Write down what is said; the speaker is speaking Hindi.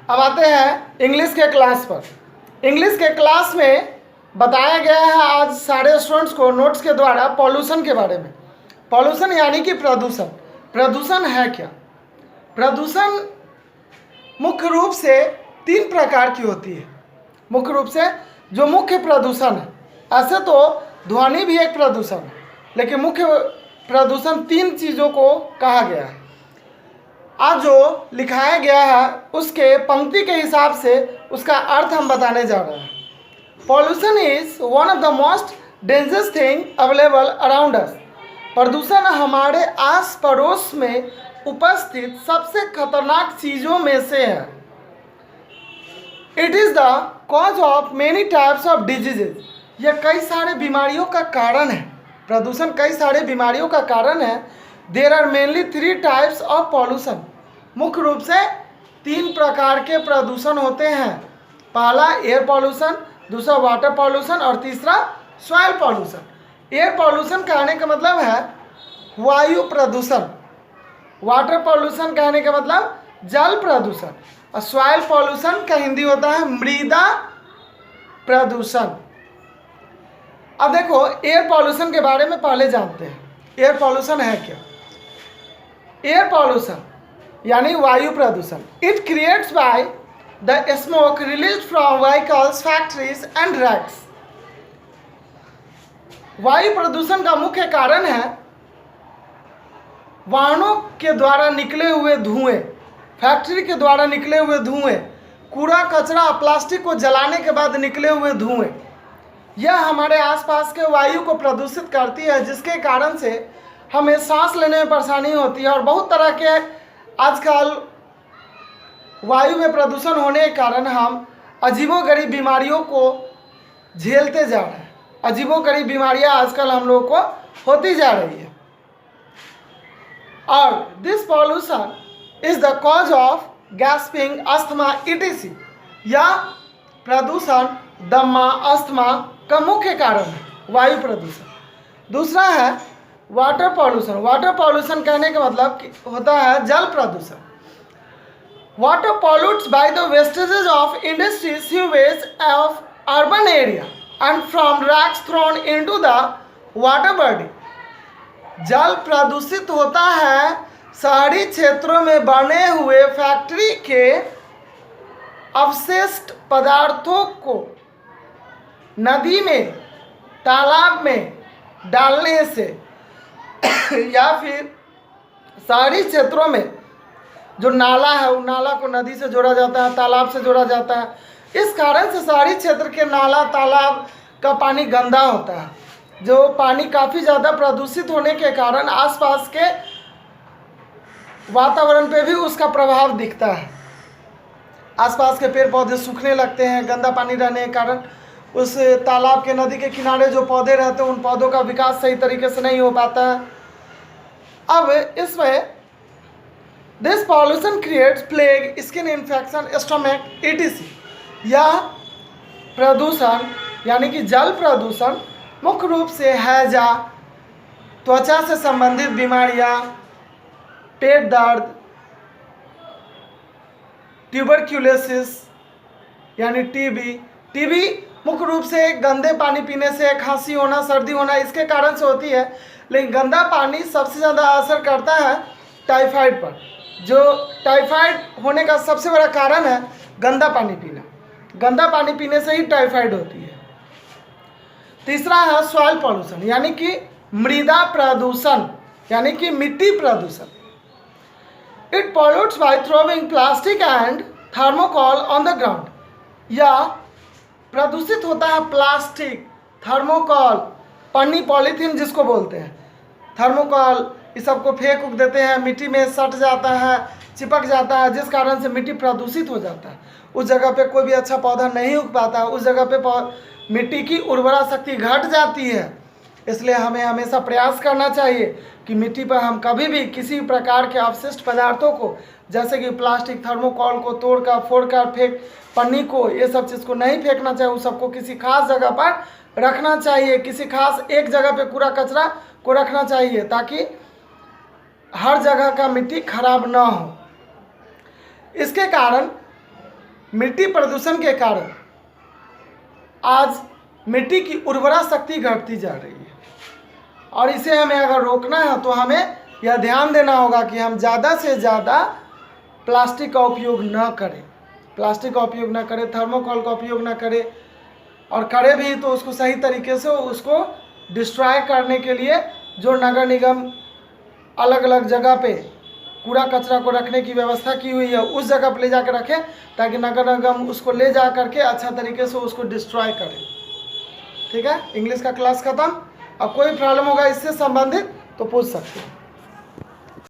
अब आते हैं इंग्लिश के क्लास पर। इंग्लिश के क्लास में बताया गया है आज सारे स्टूडेंट्स को नोट्स के द्वारा पॉल्यूशन के बारे में। पॉल्यूशन यानी कि प्रदूषण। प्रदूषण है क्या? प्रदूषण मुख्य रूप से 3 प्रकार की होती है। मुख्य रूप से जो मुख्य प्रदूषण है, ऐसे तो ध्वनि भी एक प्रदूषण है, लेकिन मुख्य प्रदूषण 3 चीज़ों को कहा गया है। आज जो लिखाया गया है उसके पंक्ति के हिसाब से उसका अर्थ हम बताने जा रहे हैं। Pollution is one of the most dangerous thing available around us. प्रदूषण हमारे आस पड़ोस में उपस्थित सबसे खतरनाक चीज़ों में से है। It is the cause of many types of diseases. यह कई सारे बीमारियों का कारण है। प्रदूषण कई सारे बीमारियों का कारण है। There are mainly 3 types of pollution. मुख्य रूप से 3 प्रकार के प्रदूषण होते हैं। पहला एयर पॉल्यूशन, दूसरा वाटर पॉल्यूशन और तीसरा सॉइल पॉल्यूशन। एयर पॉल्यूशन कहने का मतलब है वायु प्रदूषण। वाटर पॉल्यूशन कहने का मतलब जल प्रदूषण। और सॉइल पॉल्यूशन का हिंदी होता है मृदा प्रदूषण। अब देखो एयर पॉल्यूशन के बारे में पहले जानते हैं। एयर पॉल्यूशन है क्या? एयर पॉल्यूशन यानी वायु प्रदूषण। It creates by the smoke released from vehicles, factories and racks. वायु प्रदूषण का मुख्य कारण है वाहनों के द्वारा निकले हुए धुएं, फैक्ट्री के द्वारा निकले हुए धुएं, कूड़ा कचरा प्लास्टिक को जलाने के बाद निकले हुए धुएं। यह हमारे आसपास के वायु को प्रदूषित करती है, जिसके कारण से हमें सांस लेने में परेशानी होती है। और बहुत तरह के आजकल वायु में प्रदूषण होने के कारण हम अजीबोगरीब बीमारियों को झेलते जा रहे हैं। अजीबोगरीब बीमारियां आजकल हम लोगों को होती जा रही है। और this pollution is the cause of gasping, asthma etc। यह प्रदूषण दमा, अस्थमा का मुख्य कारण है, वायु प्रदूषण। दूसरा है वाटर पॉल्यूशन। वाटर पॉल्यूशन कहने का मतलब होता है जल प्रदूषण। Water pollutes by the vestiges of industry, sewage of urban area and from racks throne into the water body. जल प्रदूषित होता है शहरी क्षेत्रों में बने हुए फैक्ट्री के अवशिष्ट पदार्थों को नदी में, तालाब में डालने से या फिर शहरी क्षेत्रों में जो नाला है उस नाला को नदी से जोड़ा जाता है, तालाब से जोड़ा जाता है। इस कारण से शहरी क्षेत्र के नाला तालाब का पानी गंदा होता है। जो पानी काफ़ी ज़्यादा प्रदूषित होने के कारण आसपास के वातावरण पे भी उसका प्रभाव दिखता है। आसपास के पेड़ पौधे सूखने लगते हैं गंदा पानी रहने के कारण। उस तालाब के, नदी के किनारे जो पौधे रहते हैं उन पौधों का विकास सही तरीके से नहीं हो पाता है। अब इसमें this pollution creates plague, skin infection, stomach etc। यह प्रदूषण यानी कि जल प्रदूषण मुख्य रूप से हैजा, त्वचा से संबंधित बीमारियां, पेट दर्द, ट्यूबरक्यूलोसिस यानी टीबी। टीबी मुख्य रूप से गंदे पानी पीने से, खांसी होना, सर्दी होना, इसके कारण से होती है। लेकिन गंदा पानी सबसे ज़्यादा असर करता है टाइफाइड पर। जो टाइफाइड होने का सबसे बड़ा कारण है गंदा पानी पीना। गंदा पानी पीने से ही टाइफाइड होती है। तीसरा है सॉइल पॉल्यूशन यानी कि मृदा प्रदूषण यानी कि मिट्टी प्रदूषण। It pollutes bye throwing plastic and thermocol on the ground. यह प्रदूषित होता है प्लास्टिक, थर्मोकोल, पन्नी, पॉलीथीन जिसको बोलते हैं, थर्मोकोल, इस सबको फेंक उग देते हैं, मिट्टी में सट जाता है, चिपक जाता है, जिस कारण से मिट्टी प्रदूषित हो जाता है। उस जगह पे कोई भी अच्छा पौधा नहीं उग पाता, उस जगह पे मिट्टी की उर्वरा शक्ति घट जाती है। इसलिए हमें हमेशा प्रयास करना चाहिए कि मिट्टी पर हम कभी भी किसी प्रकार के अवशिष्ट पदार्थों को, जैसे कि प्लास्टिक, थर्मोकोल को तोड़कर, फोड़कर, पन्नी को, ये सब चीज़ को नहीं फेंकना चाहिए। उस सबको किसी खास जगह पर रखना चाहिए। किसी खास एक जगह पे कूड़ा कचरा को रखना चाहिए ताकि हर जगह का मिट्टी खराब ना हो। इसके कारण मिट्टी प्रदूषण के कारण आज मिट्टी की उर्वरा शक्ति घटती जा रही है और इसे हमें अगर रोकना है तो हमें यह ध्यान देना होगा कि हम ज़्यादा से ज़्यादा प्लास्टिक का उपयोग न करें, प्लास्टिक का उपयोग न करें, थर्मोकोल का उपयोग न करें, और करें भी तो उसको सही तरीके से उसको डिस्ट्रॉय करने के लिए जो नगर निगम अलग अलग जगह पे कूड़ा कचरा को रखने की व्यवस्था की हुई है उस जगह पर ले जाकर रखें, ताकि नगर निगम उसको ले जा करके अच्छा तरीके से उसको डिस्ट्रॉय करें। ठीक है, इंग्लिश का क्लास ख़त्म। अब कोई प्रॉब्लम होगा इससे संबंधित तो पूछ सकते हैं।